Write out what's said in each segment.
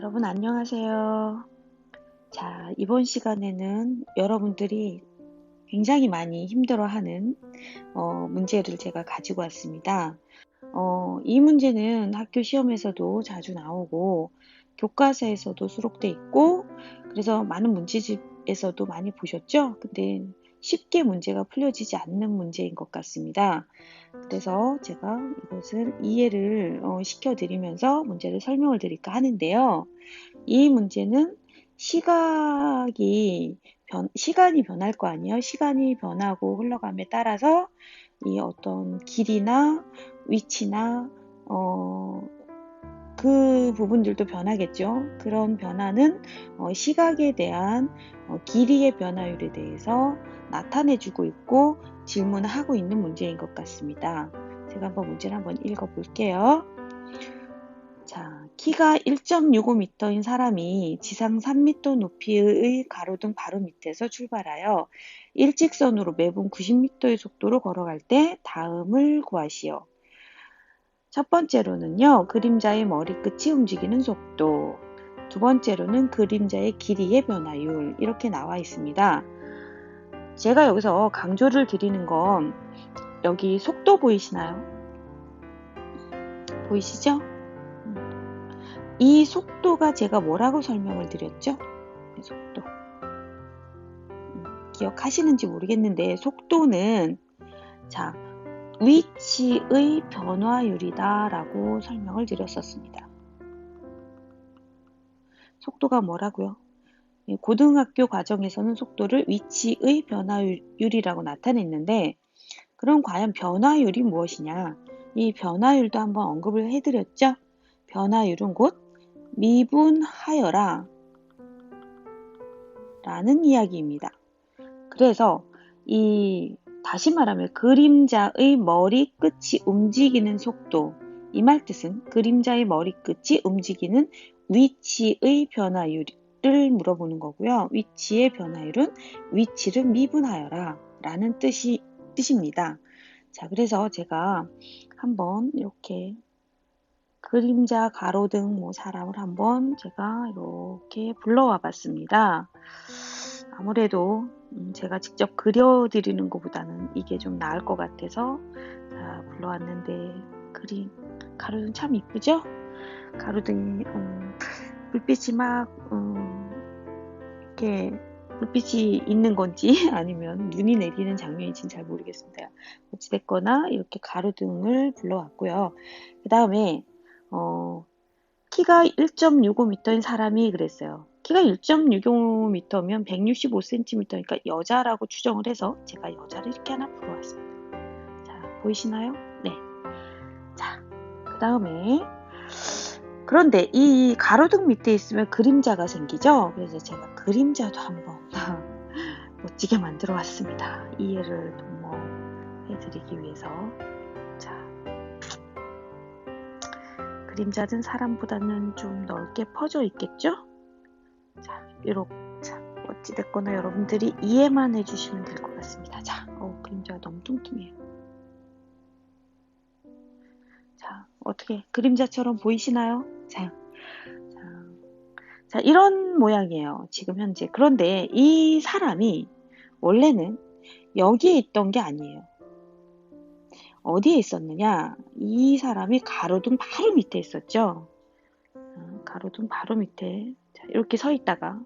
여러분 안녕하세요. 자, 이번 시간에는 여러분들이 굉장히 많이 힘들어하는 문제를 제가 가지고 왔습니다. 이 문제는 학교 시험에서도 자주 나오고 교과서에서도 수록돼 있고 그래서 많은 문제집에서도 많이 보셨죠? 근데 쉽게 문제가 풀려지지 않는 문제인 것 같습니다. 그래서 제가 이것을 이해를 시켜드리면서 문제를 설명을 드릴까 하는데요. 이 문제는 시간이 변할 거 아니에요. 시간이 변하고 흘러감에 따라서 이 어떤 길이나 위치나 그 부분들도 변하겠죠. 그런 변화는 시각에 대한 길이의 변화율에 대해서 나타내주고 있고 질문하고 있는 문제인 것 같습니다. 제가 한번 문제를 한번 읽어볼게요. 자, 키가 1.65m인 사람이 지상 3m 높이의 가로등 바로 밑에서 출발하여 일직선으로 매분 90m의 속도로 걸어갈 때 다음을 구하시오. 첫 번째로는요, 그림자의 머리끝이 움직이는 속도. 두 번째로는 그림자의 길이의 변화율. 이렇게 나와 있습니다. 제가 여기서 강조를 드리는 건 여기 속도 보이시나요? 보이시죠? 이 속도가 제가 뭐라고 설명을 드렸죠? 이 속도. 기억하시는지 모르겠는데 속도는 자, 위치의 변화율이다 라고 설명을 드렸었습니다. 속도가 뭐라고요? 고등학교 과정에서는 속도를 위치의 변화율이라고 나타냈는데 그럼 과연 변화율이 무엇이냐? 이 변화율도 한번 언급을 해드렸죠? 변화율은 곧 미분하여라 라는 이야기입니다. 그래서 다시 말하면 그림자의 머리끝이 움직이는 속도, 이 말 뜻은 그림자의 머리끝이 움직이는 위치의 변화율을 물어보는 거고요. 위치의 변화율은 위치를 미분하여라 라는 뜻입니다. 자, 그래서 제가 한번 이렇게 그림자 가로등 사람을 한번 제가 이렇게 불러와 봤습니다. 아무래도 제가 직접 그려드리는 것보다는 이게 좀 나을 것 같아서 불러왔는데 가로등 참 이쁘죠? 가로등이 불빛이 막 이렇게 불빛이 있는 건지 아니면 눈이 내리는 장면인지는 잘 모르겠습니다. 어찌됐거나 이렇게 가로등을 불러왔고요. 그 다음에 키가 1.65m인 사람이 그랬어요. 키가 1.65m면 165cm니까 여자라고 추정을 해서 제가 여자를 이렇게 하나 불러왔습니다. 자, 보이시나요? 네. 자, 그 다음에 그런데 이 가로등 밑에 있으면 그림자가 생기죠? 그래서 제가 그림자도 한번 멋지게 만들어 왔습니다. 이해를 좀 해드리기 위해서. 자, 그림자는 사람보다는 좀 넓게 퍼져 있겠죠? 자, 어찌됐거나 여러분들이 이해만 해주시면 될 것 같습니다. 자, 그림자가 너무 뚱뚱해요. 자, 어떻게 그림자처럼 보이시나요? 자, 이런 모양이에요. 지금 현재. 그런데 이 사람이 원래는 여기에 있던 게 아니에요. 어디에 있었느냐? 이 사람이 가로등 바로 밑에 있었죠. 가로등 바로 밑에 이렇게 서 있다가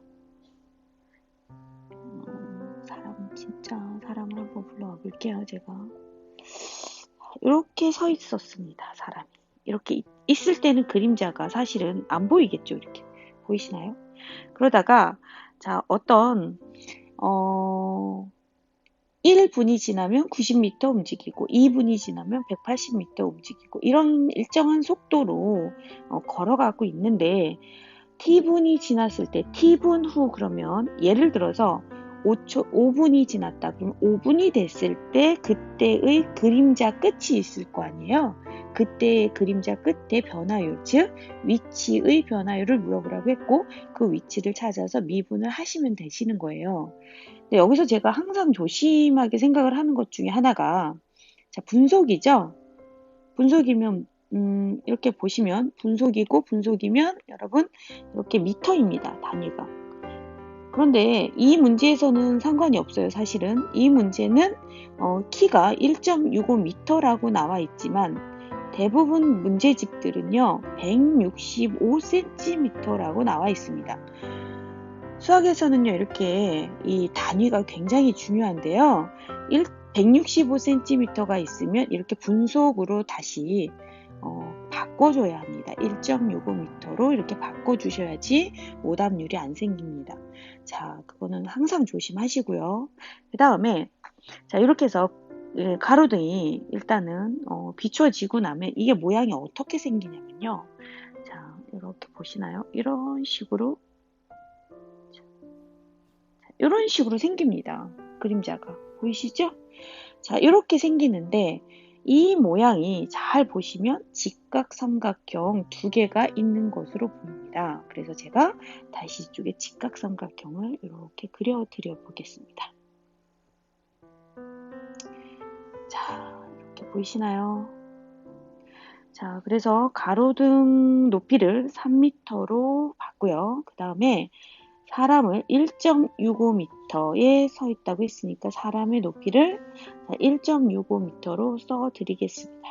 사람을 한번 불러와 볼게요. 제가 이렇게 서 있었습니다. 사람이 이렇게 있을 때는 그림자가 사실은 안 보이겠죠. 이렇게 보이시나요? 그러다가 어떤 1분이 지나면 90m 움직이고 2분이 지나면 180m 움직이고 이런 일정한 속도로 걸어가고 있는데 T분이 지났을 때 T분 후 그러면 예를 들어서 5분이 지났다 그러면 5분이 됐을 때 그때의 그림자 끝이 있을 거 아니에요. 그때의 그림자 끝의 변화율 즉 위치의 변화율을 물어보라고 했고 그 위치를 찾아서 미분을 하시면 되시는 거예요. 근데 여기서 제가 항상 조심하게 생각을 하는 것 중에 하나가 분속이죠. 분속이면 이렇게 보시면 분속이고 분속이면 여러분 이렇게 미터입니다. 단위가. 그런데 이 문제에서는 상관이 없어요. 사실은 이 문제는 키가 1.65m라고 나와 있지만 대부분 문제집들은요 165cm라고 나와 있습니다. 수학에서는요 이렇게 이 단위가 굉장히 중요한데요. 165cm가 있으면 이렇게 분속으로 다시 바꿔줘야 합니다. 1.65m로 이렇게 바꿔주셔야지 오답률이 안 생깁니다. 자, 그거는 항상 조심하시고요. 그 다음에 자 이렇게 해서 가로등이 일단은 비춰지고 나면 이게 모양이 어떻게 생기냐면요. 자, 이렇게 보시나요? 이런 식으로 이런 식으로 생깁니다. 그림자가 보이시죠? 자, 이렇게 생기는데 이 모양이 잘 보시면 직각삼각형 두 개가 있는 것으로 보입니다. 그래서 제가 다시 이쪽에 직각삼각형을 이렇게 그려드려 보겠습니다. 자, 이렇게 보이시나요? 자, 그래서 가로등 높이를 3m로 봤고요. 그 다음에 사람을 1.65m에 서 있다고 했으니까 사람의 높이를 1.65m로 써 드리겠습니다.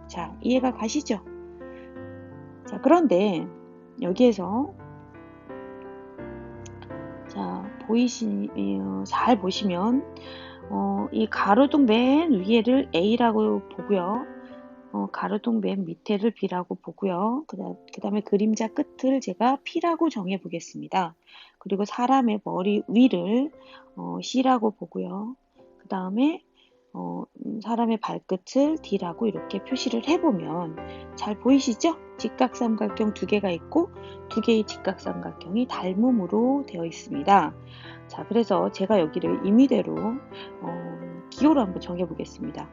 자, 이해가 가시죠? 자, 그런데 여기에서 자, 잘 보시면 이 가로등 맨 위에를 A라고 보고요. 가로등 맨 밑에를 B라고 보고요. 그 다음에 그림자 끝을 제가 P라고 정해 보겠습니다. 그리고 사람의 머리 위를 C라고 보고요. 그 다음에 사람의 발끝을 D라고 이렇게 표시를 해보면 잘 보이시죠? 직각삼각형 두 개가 있고 두 개의 직각삼각형이 닮음으로 되어 있습니다. 자, 그래서 제가 여기를 임의대로 기호로 한번 정해 보겠습니다.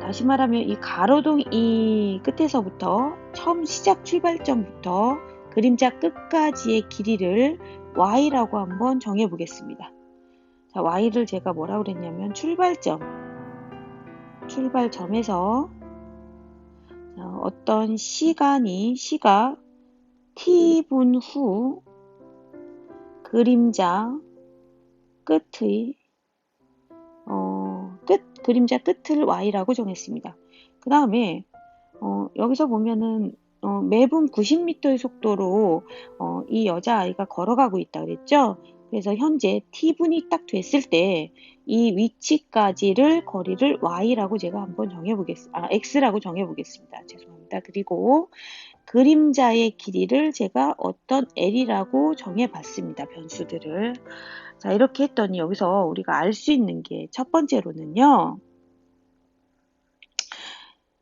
다시 말하면 이 가로등 이 끝에서부터 처음 시작 출발점부터 그림자 끝까지의 길이를 y라고 한번 정해 보겠습니다. 자, y를 제가 뭐라고 그랬냐면 출발점에서 어떤 시각 t분 후 그림자 끝의 그림자 끝을 y라고 정했습니다. 그 다음에 여기서 보면은 매분 90m의 속도로 이 여자아이가 걸어가고 있다 그랬죠. 그래서 현재 t분이 딱 됐을 때 이 위치까지를 거리를 y라고 제가 한번 x라고 정해보겠습니다. 죄송합니다. 그리고 그림자의 길이를 제가 어떤 l이라고 정해봤습니다. 변수들을. 자, 이렇게 했더니 여기서 우리가 알 수 있는 게 첫 번째로는요.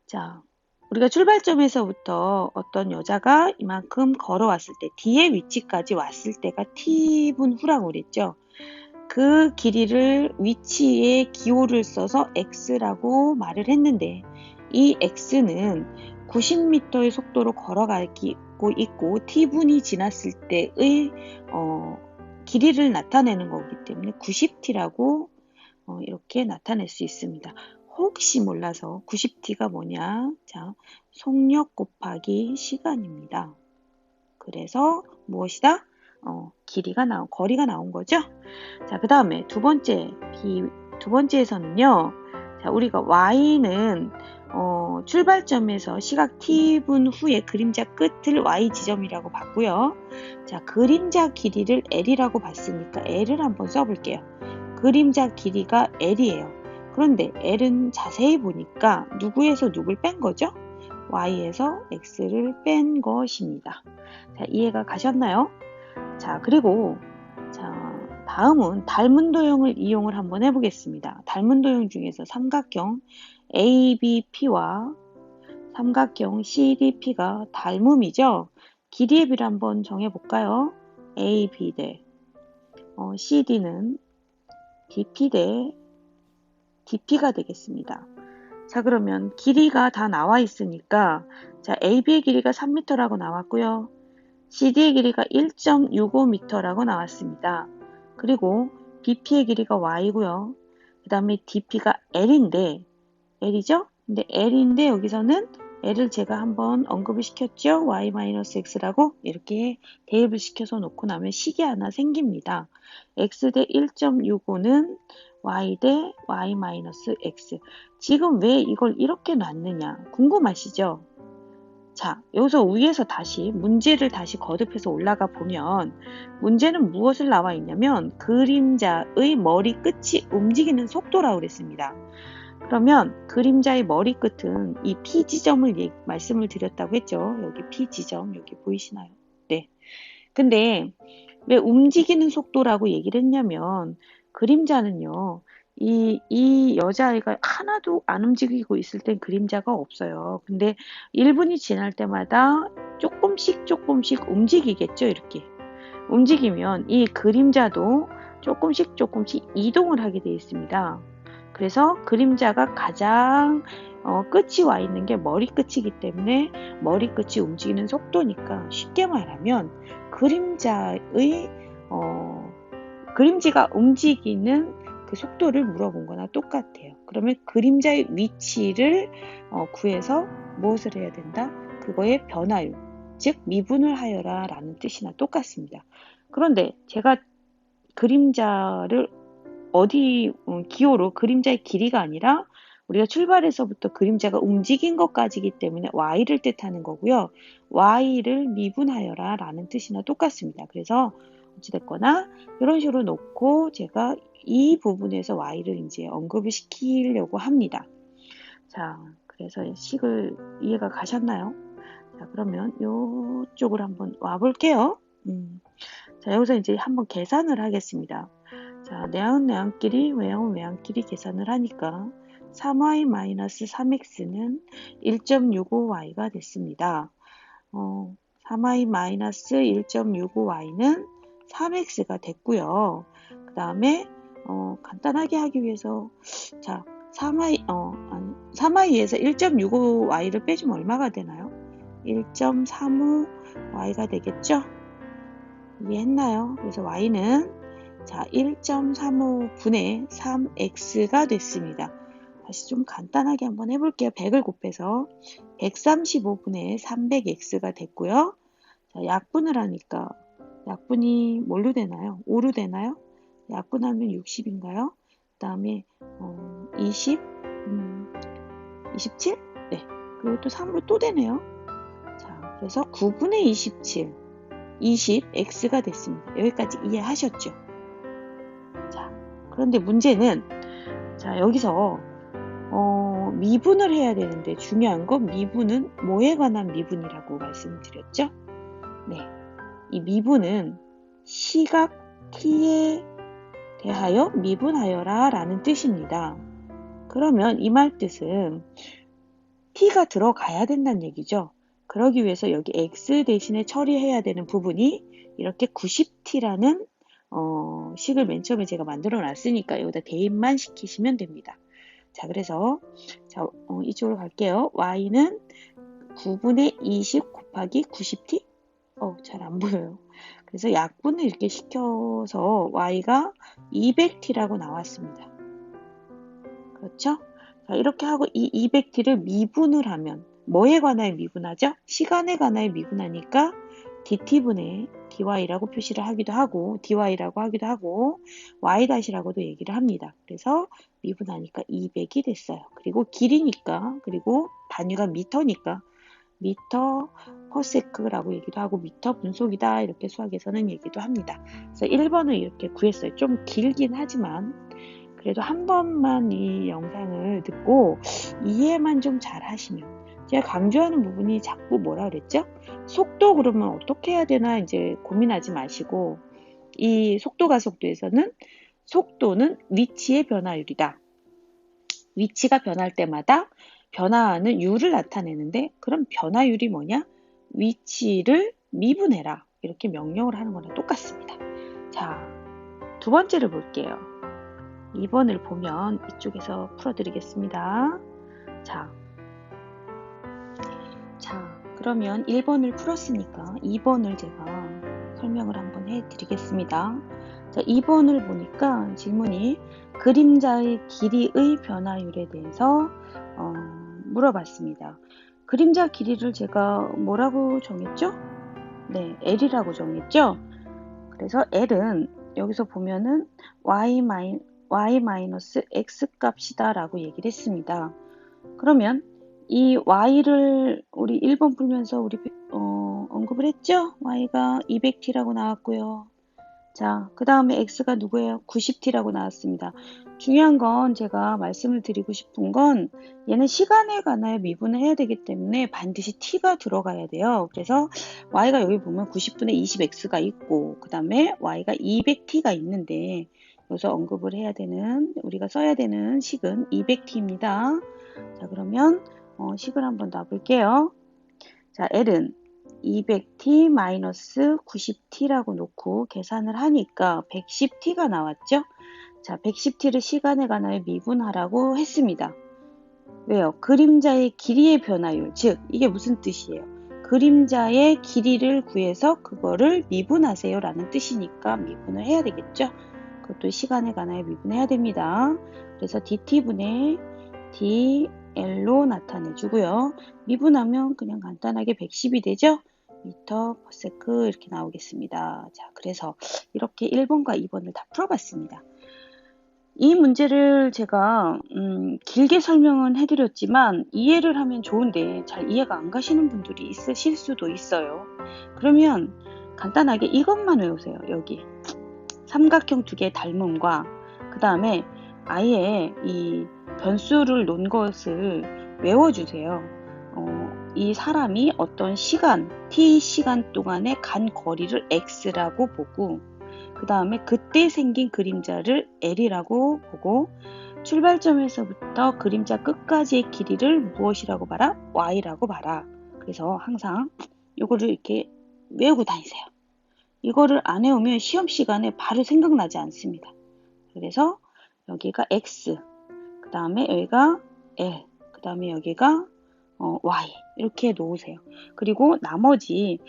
자, 우리가 출발점에서부터 어떤 여자가 이만큼 걸어왔을 때 D의 위치까지 왔을 때가 T분 후라고 그랬죠. 그 길이를 위치에 기호를 써서 X라고 말을 했는데 이 X는 90m의 속도로 걸어가고 있고 T분이 지났을 때의 길이를 나타내는 거기 때문에 90T라고 이렇게 나타낼 수 있습니다. 혹시 몰라서 90T가 뭐냐? 자, 속력 곱하기 시간입니다. 그래서 무엇이다? 거리가 나온 거죠? 자, 그 다음에 두 번째에서는요. 자, 우리가 y는 출발점에서 시각 t분 후에 그림자 끝을 y 지점이라고 봤고요. 자, 그림자 길이를 l이라고 봤으니까 l을 한번 써볼게요. 그림자 길이가 l이에요. 그런데 l은 자세히 보니까 누구에서 누굴 뺀 거죠? y에서 x를 뺀 것입니다. 자, 이해가 가셨나요? 자, 그리고 다음은 닮은 도형을 이용을 한번 해보겠습니다. 닮은 도형 중에서 삼각형 ABP와 삼각형 CDP가 닮음이죠. 길이의 비를 한번 정해볼까요? AB 대 CD는 DP 대 DP가 되겠습니다. 자, 그러면 길이가 다 나와 있으니까 자, AB의 길이가 3m라고 나왔고요. CD의 길이가 1.65m라고 나왔습니다. 그리고 BP의 길이가 y고요. 그 다음에 DP가 L인데 L이죠? 근데 L인데 여기서는 L을 제가 한번 언급을 시켰죠. y-x라고 이렇게 대입을 시켜서 놓고 나면 식이 하나 생깁니다. x 대 1.65는 y 대 y-x. 지금 왜 이걸 이렇게 놨느냐 궁금하시죠? 자, 여기서 위에서 다시 문제를 다시 거듭해서 올라가 보면 문제는 무엇을 나와 있냐면 그림자의 머리끝이 움직이는 속도라고 그랬습니다. 그러면 그림자의 머리끝은 이 P 지점을 말씀을 드렸다고 했죠. 여기 P 지점 여기 보이시나요? 네. 근데 왜 움직이는 속도라고 얘기를 했냐면 그림자는요. 이 여자아이가 하나도 안 움직이고 있을 땐 그림자가 없어요. 근데 1분이 지날 때마다 조금씩 움직이겠죠. 이렇게 움직이면 이 그림자도 조금씩 이동을 하게 되어 있습니다. 그래서 그림자가 가장 끝이 와 있는 게 머리끝이기 때문에 머리끝이 움직이는 속도니까 쉽게 말하면 그림자가 움직이는 그 속도를 물어본 거나 똑같아요. 그러면 그림자의 위치를 구해서 무엇을 해야 된다? 그거의 변화율, 즉 미분을 하여라 라는 뜻이나 똑같습니다. 그런데 제가 그림자를 기호로 그림자의 길이가 아니라 우리가 출발해서부터 그림자가 움직인 것까지이기 때문에 y를 뜻하는 거고요. y를 미분하여라 라는 뜻이나 똑같습니다. 그래서 어찌됐거나 이런 식으로 놓고 제가 이 부분에서 y를 이제 언급을 시키려고 합니다. 자, 그래서 식을 이해가 가셨나요? 자, 그러면 이쪽으로 한번 와볼게요. 자, 여기서 이제 한번 계산을 하겠습니다. 자, 내항끼리 외항끼리 계산을 하니까 3y-3x는 1.65y가 됐습니다. 3y-1.65y는 3x가 됐고요. 그 다음에 간단하게 하기 위해서 자 3y에서 1.65y를 빼주면 얼마가 되나요? 1.35y가 되겠죠? 이해했나요? 그래서 y는 자 1.35분의 3x가 됐습니다. 다시 좀 간단하게 한번 해볼게요. 100을 곱해서 135분의 300x가 됐고요. 자, 약분을 하니까 약분이 뭘로 되나요? 5로 되나요? 약분하면 60인가요? 그 다음에 20, 27? 네. 그리고 또 3으로 또 되네요. 자, 그래서 9분의 27, 20x가 됐습니다. 여기까지 이해하셨죠? 자, 그런데 문제는 자 여기서 미분을 해야 되는데 중요한 건 미분은 뭐에 관한 미분이라고 말씀을 드렸죠? 네, 이 미분은 시각 t에 대하여 미분하여라 라는 뜻입니다. 그러면 이 말 뜻은 t가 들어가야 된다는 얘기죠. 그러기 위해서 여기 x 대신에 처리해야 되는 부분이 이렇게 90t라는 식을 맨 처음에 제가 만들어 놨으니까 여기다 대입만 시키시면 됩니다. 자, 그래서 자, 이쪽으로 갈게요. y는 9분의 20 곱하기 90t? 잘 안 보여요. 그래서 약분을 이렇게 시켜서 y가 200t라고 나왔습니다. 그렇죠? 자, 이렇게 하고 이 200t를 미분을 하면 뭐에 관하여 미분하죠? 시간에 관하여 미분하니까 dt분의 dy라고 표시를 하기도 하고 dy라고 하기도 하고 y-라고도 얘기를 합니다. 그래서 미분하니까 200이 됐어요. 그리고 길이니까 그리고 단위가 미터니까 미터 퍼세크라고 얘기도 하고 미터 분속이다 이렇게 수학에서는 얘기도 합니다. 그래서 1번을 이렇게 구했어요. 좀 길긴 하지만 그래도 한 번만 이 영상을 듣고 이해만 좀 잘 하시면 제가 강조하는 부분이 자꾸 뭐라 그랬죠? 속도 그러면 어떻게 해야 되나 이제 고민하지 마시고 이 속도 가속도에서는 속도는 위치의 변화율이다. 위치가 변할 때마다 변화하는 유를 나타내는데 그럼 변화율이 뭐냐? 위치를 미분해라. 이렇게 명령을 하는 거랑 똑같습니다. 자, 두 번째를 볼게요. 2번을 보면 이쪽에서 풀어드리겠습니다. 자, 그러면 1번을 풀었으니까 2번을 제가 설명을 한번 해드리겠습니다. 자, 2번을 보니까 질문이 그림자의 길이의 변화율에 대해서 물어봤습니다. 그림자 길이를 제가 뭐라고 정했죠? 네, L이라고 정했죠? 그래서 L은 여기서 보면은 y-x 값이다 라고 얘기를 했습니다. 그러면 이 y를 우리 1번 풀면서 우리 언급을 했죠? y가 200t라고 나왔고요. 자, 그 다음에 x가 누구예요? 90t라고 나왔습니다. 중요한 건 제가 말씀을 드리고 싶은 건 얘는 시간에 관하여 미분을 해야 되기 때문에 반드시 t가 들어가야 돼요. 그래서 y가 여기 보면 90분의 20x가 있고 그 다음에 y가 200t가 있는데 여기서 언급을 해야 되는 우리가 써야 되는 식은 200t입니다. 자, 그러면 식을 한번 놔볼게요. 자, L은 200t-90t라고 놓고 계산을 하니까 110t가 나왔죠? 자, 110t를 시간에 관하여 미분하라고 했습니다. 왜요? 그림자의 길이의 변화율, 즉 이게 무슨 뜻이에요? 그림자의 길이를 구해서 그거를 미분하세요 라는 뜻이니까 미분을 해야 되겠죠? 그것도 시간에 관하여 미분해야 됩니다. 그래서 dt분의 dl로 나타내주고요. 미분하면 그냥 간단하게 110이 되죠? 미터 퍼 세크 이렇게 나오겠습니다. 자, 그래서 이렇게 1번과 2번을 다 풀어봤습니다. 이 문제를 제가 길게 설명은 해드렸지만 이해를 하면 좋은데 잘 이해가 안 가시는 분들이 있으실 수도 있어요. 그러면 간단하게 이것만 외우세요. 여기 삼각형 두 개의 닮음과 그 다음에 아예 이 변수를 놓은 것을 외워주세요. 이 사람이 어떤 시간, t 시간 동안에 간 거리를 x라고 보고 그 다음에 그때 생긴 그림자를 L이라고 보고 출발점에서부터 그림자 끝까지의 길이를 무엇이라고 봐라? Y라고 봐라. 그래서 항상 이거를 이렇게 외우고 다니세요. 이거를 안 외우면 시험 시간에 바로 생각나지 않습니다. 그래서 여기가 X, 그 다음에 여기가 L, 그 다음에 여기가 Y 이렇게 놓으세요. 그리고 나머지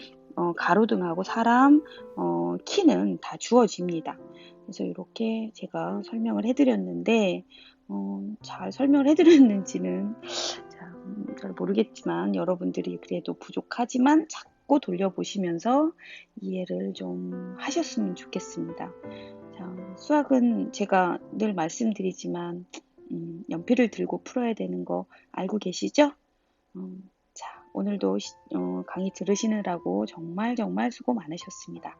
가로등하고 사람, 키는 다 주어집니다. 그래서 이렇게 제가 설명을 해드렸는데 잘 설명을 해드렸는지는 잘 모르겠지만 여러분들이 그래도 부족하지만 자꾸 돌려보시면서 이해를 좀 하셨으면 좋겠습니다. 자, 수학은 제가 늘 말씀드리지만 연필을 들고 풀어야 되는 거 알고 계시죠? 자, 오늘도 강의 들으시느라고 정말 수고 많으셨습니다.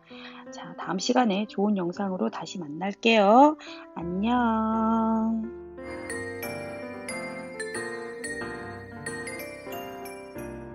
자, 다음 시간에 좋은 영상으로 다시 만날게요. 안녕.